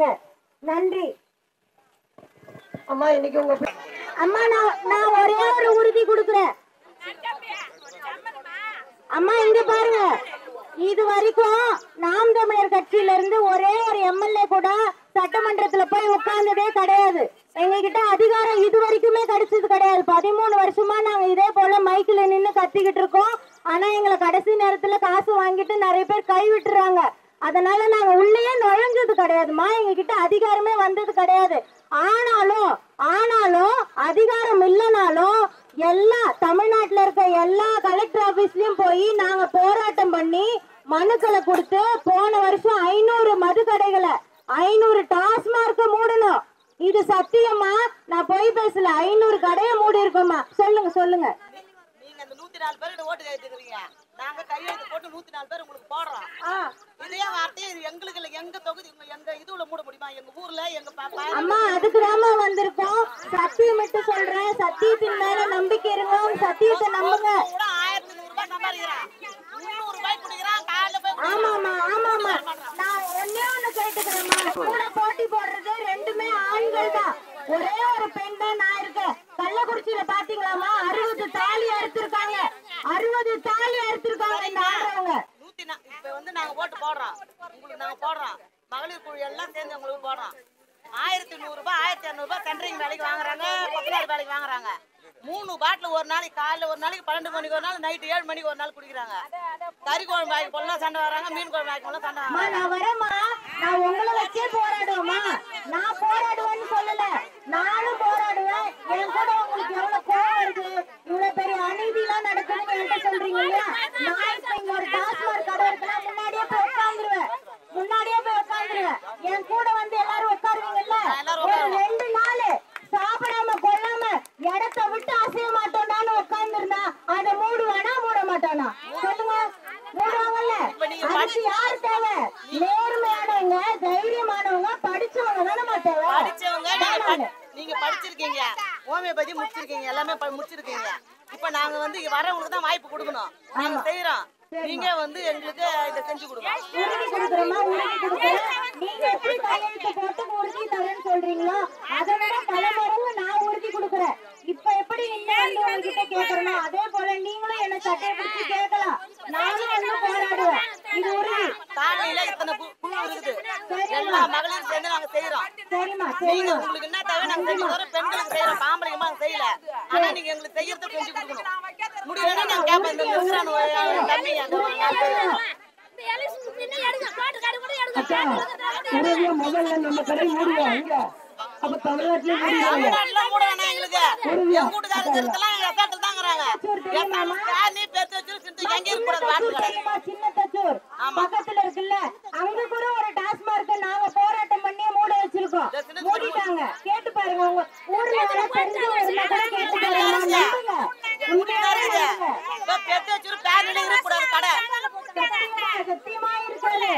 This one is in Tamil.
கொடுப்பாங்க. நன்றி அம்மா. இன்னைக்கு உங்க அம்மா நான் ஒரே ஒரு உறுதி கொடுக்குறேன் அம்மா. இங்க பாருங்க, இது வரைக்கும் நாம் தமிழர் கட்சியில இருந்து ஒரே ஒரு எம்எல்ஏ கூட சட்டமன்றத்துல போய் உட்கார்ந்ததே கிடையாது. எங்க கிட்ட அதிகாரம் இது வரைக்குமே கிடைச்சது கிடையாது. 13 வருஷமா நாங்க இதே போல மைக்கில் நின்று கத்திக்கிட்டு இருக்கோம். ஆனா எங்களை கடைசி நேரத்துல காசு வாங்கிட்டு நிறைய பேர் கை விட்டுறாங்க. அதனால நாங்க உள்ளே நுழைஞ்சது கிடையாதுமா. எங்க கிட்ட அதிகாரமே வந்தது கிடையாது. ஆனாலும் அதிகாரம் இல்லைனாலும் எல்லா தமிழ்நாட்டுல இருக்க எல்லா கலெக்டர் ஆபீஸ்லயும் போய் நாங்க போராட்டம் பண்ணி மனுக்களை கொடுத்து போன வருஷம் 500 மது கடைகளை 500 டாஸ்மார்க்க மூடணும். இது சத்தியமா, நான் போய் பேசல. 500 கடையை மூடி இருக்கோமா? சொல்லுங்க. நீங்க அந்த 104 பேர் ஓட்டு கேட்டுக்கிறீங்க. நாங்க கையெழுத்து போட்டு 104 பேர் உங்களுக்கு போடுறோம். இதே வார்த்தையை எங்களுக்கு இல்ல, எங்க தொகுதி எங்க இதுல மூட முடியுமா? எங்க ஊர்ல எங்க பாப்பா அம்மா அதுக்குதாம்மா வந்திருக்கோம். சத்தியமிட்டு சொல்றேன், சத்தியத்தின் மேல நம்பிக்கை இருங்க. சத்தியத்தை நம்புங்க. 1100 ரூபாய் சம்பாதிக்கிறான், 300 ரூபாய் குடிக்கிறான் காலையில போய். ஆமாமா. நான் ஒன்னே ஒண்ணு கேட்டுக்கிறேம்மா. கூட போட்டி போடுறது ரெண்டுமே ஆண்கள் தான். ஒரே ஒரு பெண் தான் நான் இருக்கேன். கள்ளக்குறிச்சியில பாத்தீங்களாமா, 60 தாலி அறுத்திருக்காங்க. 60 தாலி அறுத்திருக்காங்க இந்த ஆடுறவங்க. இப்ப வந்து நாங்க ஓட்டு போடுறோம், உங்களுக்கு நாங்க போடுறோம். மகளிர் குழு எல்லாம் சேர்ந்து உங்களுக்கு போடுறோம். 1100 ரூபாய் 1200 ரூபாய் சென்ட்ரிங் வேலைக்கு வாங்குறாங்க, கொத்தனார் வேலைக்கு வாங்குறாங்க. 3 பாட்டில் ஒரு நாளைக்கு, காலைல ஒரு நாளைக்கு 12 மணிக்கு ஒரு நாள், நைட்டு 7 மணிக்கு ஒரு நாள் குடிக்கிறாங்க. கறி குழம்பு வாங்கி போடலாம் சண்டை வராங்க, மீன் குழம்பு வாங்கி போடலாம் சண்டை வராங்க. நான் வரேம்மா, நான் உங்களை வச்சே போராடுவேம்மா. நான் போராடுவேன்னு சொல்லல, நானும் போராடுவேன். என் கூட உங்களுக்கு எவ்வளவு கோவம் இருக்கு, இவ்வளவு பெரிய அநீதி எல்லாம் நடக்குதுன்னு என்கிட்ட சொல்றீங்க இல்லையா? நான் இப்ப இங்க ஒரு டாஸ்மாக் கடை இருக்குன்னா முன்னாடியே போய் உட்காந்துருவேன். என் கூட வந்து எல்லாரும் உட்காருவீங்கல்ல, ஒரு 2 நாள் சாப்பிடாம கொள்ளாம இடத்தை விட்டு அசைய மாட்டோம்னு உட்கார்ந்து இருந்தா அதை மூடுவானா மூட மாட்டானா? சொல்லுங்க. மூடுவாங்கல்ல. அதுக்கு யாரு தேவை? நேர்மையானவங்க, தைரியமானவங்க, படிச்சவங்க தானே தேவை. படிச்சவங்க. நீங்க படிச்சிருக்கீங்க, ஹோமியோபதி முடிச்சிருக்கீங்க, எல்லாமே முடிச்சிருக்கீங்க. இப்ப நாங்க வந்து வரவங்களுக்கு தான் வாய்ப்பு கொடுக்கணும். நாங்க செய்யறோம், நீங்க வந்து எங்களுக்கு இதை செஞ்சு கொடுங்க. உறுதி கொடுக்குறோமா? உறுதி கொடுக்குறேன். நீங்க எப்படி கையெழுத்து போட்டு உறுதி தரேன்னு சொல்றீங்களோ அதை விட தலைமுறைங்க நான் உறுதி கொடுக்குறேன். இப்ப எப்படி நீங்க வந்து உங்ககிட்ட கேட்கறனோ அதே போல நீங்களும் என்ன சட்டையை பிடிச்சி கேட்கலாம். நானும் வந்து போராடுவேன். இது உறுதி. காலையில இத்தனை குழு இருக்குது, எல்லா மகளிரும் சேர்ந்து நாங்க செய்யறோம். சரிம்மா, நீங்க உங்களுக்கு என்ன தேவை நாங்க செஞ்சு தரோம். பெண்களுக்கு செய்யறோம், ஆம்பளைங்கமா செய்யல. ஆனா நீங்க எங்களுக்கு செய்யறத செஞ்சு கொடுக்கணும். முடியலன்னா நான் கேட்பேன். இந்த மிஸ்ரான் தண்ணி முதல்ல நம்ம கடை மூடுவாங்க. அப்ப தமிழ்நாட்டுல மூட வேணாம். எங்களுக்கு என் கூட்டுக்காரங்க எல்லாம் எஃபெக்ட் தாங்கறாங்க. நீ பேத்து வச்சிருந்து எங்க இருக்க கூடாது. சின்ன தச்சூர் பக்கத்துல இருக்குல்ல, அங்க கூட ஒரு டாஸ்மார்க்க நாங்க போராட்டம் பண்ணி மூட வச்சிருக்கோம். மூடிட்டாங்க. கேட்டு பாருங்க, உங்க ஊர்ல வர தெரிஞ்சவங்க இருந்தா கூட கேட்டு பாருங்க. பேத்து வச்சிரு பேர்ல இருக்க கூடாது கடை. சத்தியமா இருக்காது.